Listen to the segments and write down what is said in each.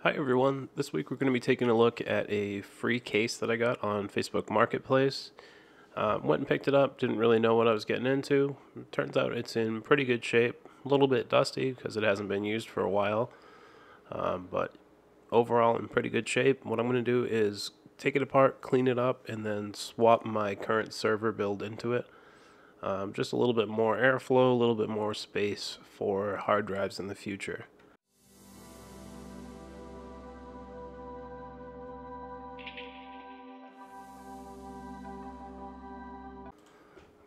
Hi everyone. This week we're going to be taking a look at a free case that I got on Facebook Marketplace. Went and picked it up, didn't really know what I was getting into. Turns out it's in pretty good shape, a little bit dusty because it hasn't been used for a while, but overall in pretty good shape. What I'm going to do is take it apart, clean it up, and then swap my current server build into it. Just a little bit more airflow, a little bit more space for hard drives in the future.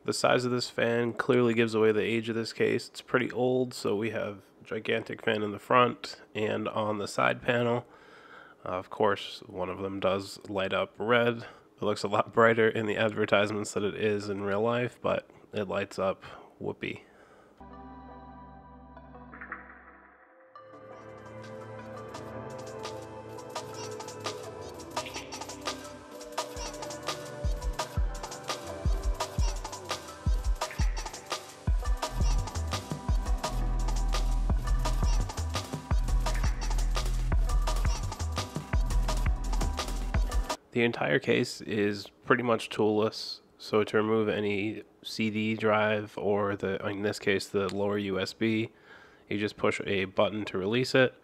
The size of this fan clearly gives away the age of this case. It's pretty old, so we have a gigantic fan in the front and on the side panel. Of course, one of them does light up red. It looks a lot brighter in the advertisements than it is in real life, but it lights up whoopee. The entire case is pretty much toolless, so to remove any CD drive or in this case, the lower USB, you just push a button to release it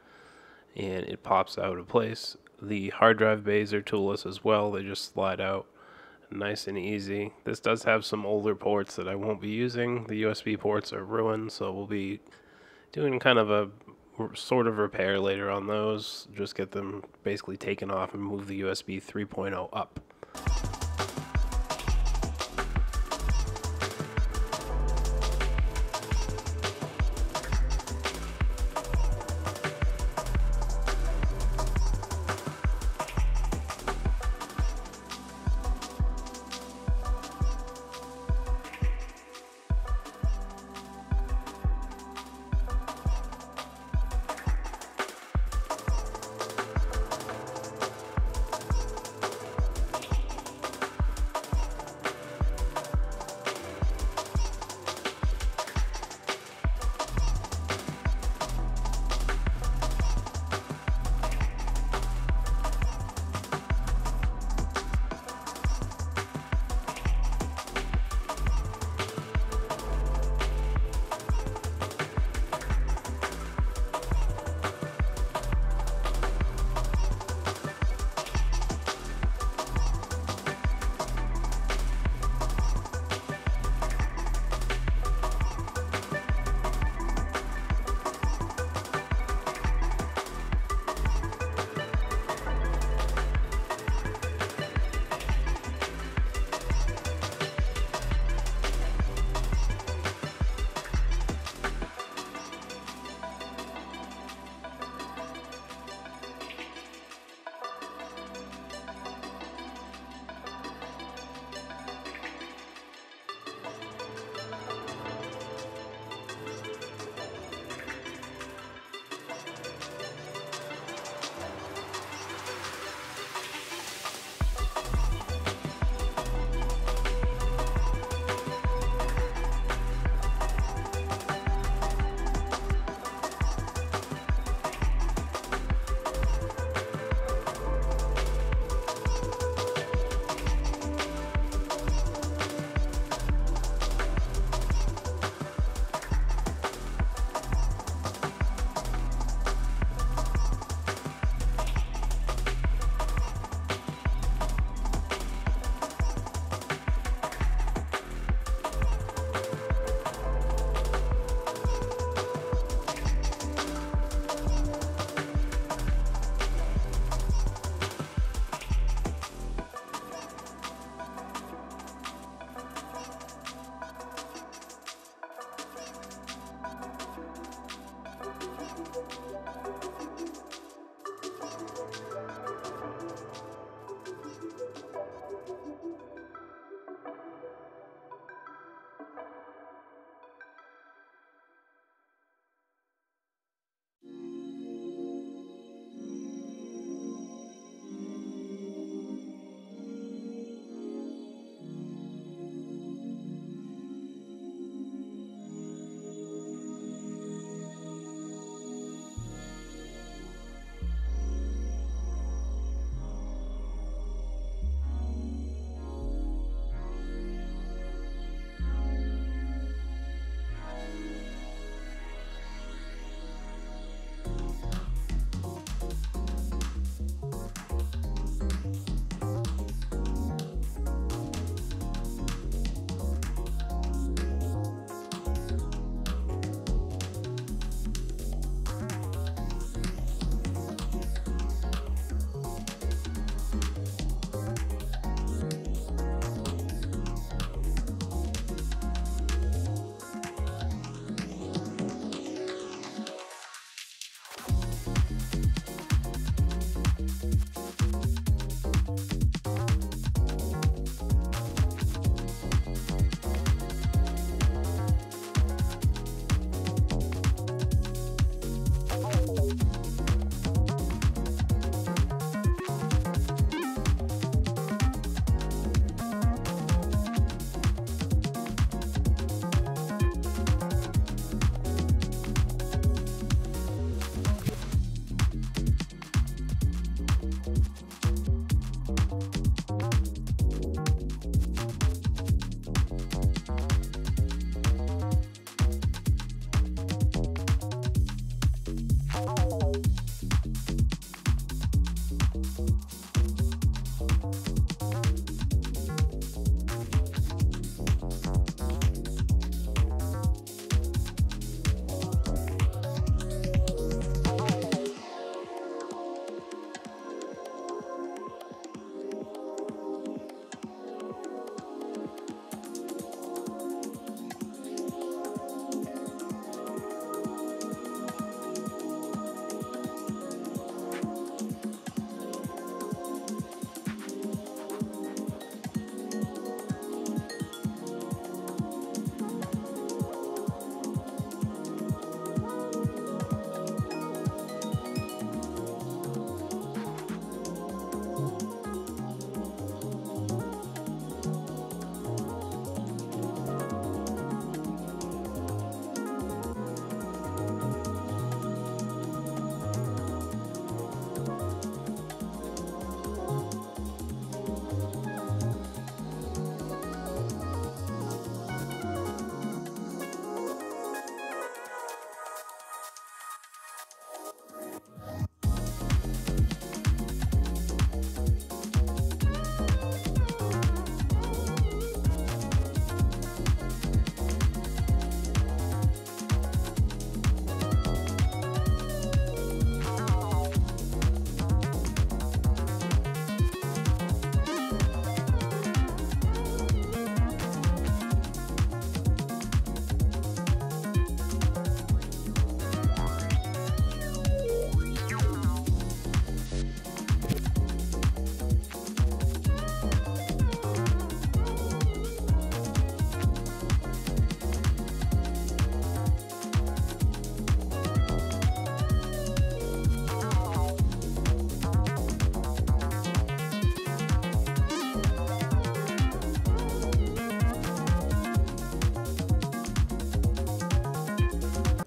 and it pops out of place. The hard drive bays are toolless as well, they just slide out nice and easy. This does have some older ports that I won't be using. The USB ports are ruined, so we'll be doing kind of a sort of repair later on those. Just get them basically taken off and move the USB 3.0 up.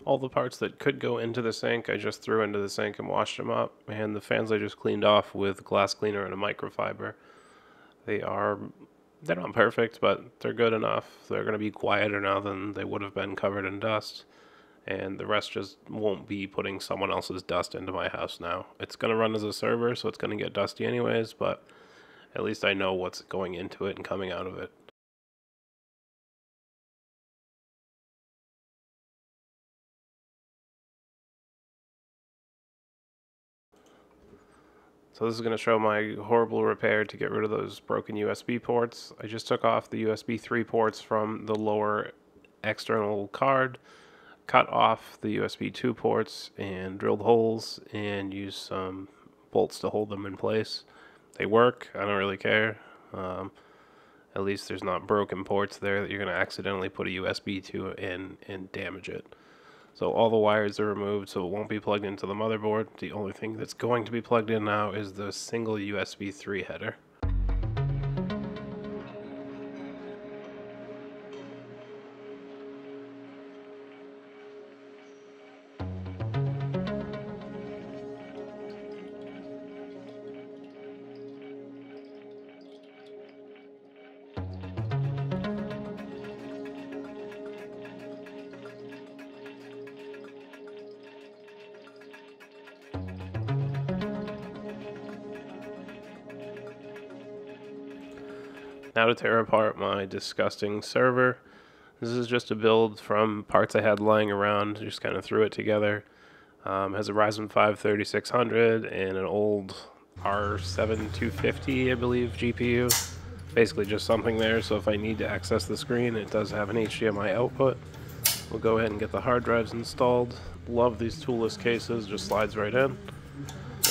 All the parts that could go into the sink, I just threw into the sink and washed them up, and the fans I just cleaned off with glass cleaner and a microfiber. They're not perfect, but they're good enough. They're going to be quieter now than they would have been covered in dust, and the rest just won't be putting someone else's dust into my house now. It's going to run as a server, so it's going to get dusty anyways, but at least I know what's going into it and coming out of it. So this is going to show my horrible repair to get rid of those broken USB ports. I just took off the USB 3 ports from the lower external card, cut off the USB 2 ports, and drilled holes and used some bolts to hold them in place. They work. I don't really care. At least there's not broken ports there that you're going to accidentally put a USB to in and damage it. So all the wires are removed, so it won't be plugged into the motherboard. The only thing that's going to be plugged in now is the single USB 3 header. Now to tear apart my disgusting server. This is just a build from parts I had lying around, just kind of threw it together. Has a Ryzen 5 3600 and an old R7 250, I believe, GPU. Basically just something there, so if I need to access the screen, it does have an HDMI output. We'll go ahead and get the hard drives installed. Love these toolless cases, just slides right in.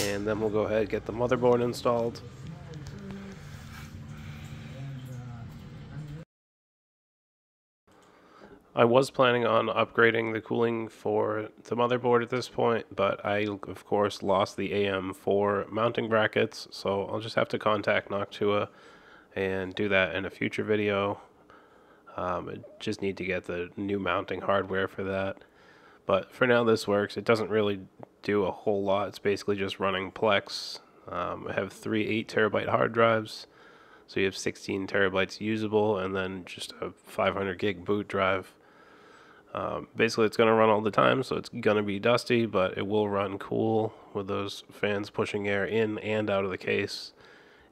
And then we'll go ahead and get the motherboard installed. I was planning on upgrading the cooling for the motherboard at this point, but I, of course, lost the AM4 mounting brackets, so I'll just have to contact Noctua and do that in a future video. I just need to get the new mounting hardware for that. But for now, this works. It doesn't really do a whole lot. It's basically just running Plex. I have 3 8TB hard drives, so you have 16 terabytes usable, and then just a 500 gig boot drive. Basically, it's going to run all the time, so it's going to be dusty, but it will run cool with those fans pushing air in and out of the case.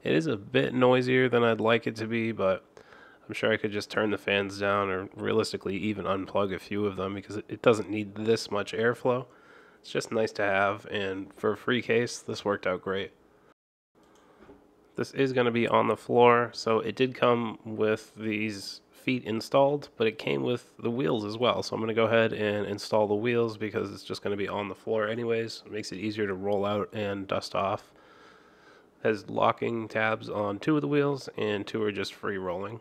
It is a bit noisier than I'd like it to be, but I'm sure I could just turn the fans down or realistically even unplug a few of them because it doesn't need this much airflow. It's just nice to have, and for a free case, this worked out great. This is going to be on the floor, so it did come with these feet installed, but it came with the wheels as well. So I'm going to go ahead and install the wheels because it's just going to be on the floor anyways. It makes it easier to roll out and dust off. It has locking tabs on 2 of the wheels, and 2 are just free rolling.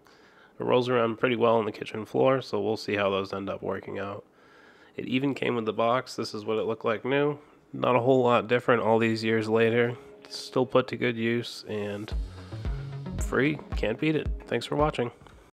It rolls around pretty well on the kitchen floor, so we'll see how those end up working out. It even came with the box. This is what it looked like new. Not a whole lot different all these years later. Still put to good use and free. Can't beat it. Thanks for watching.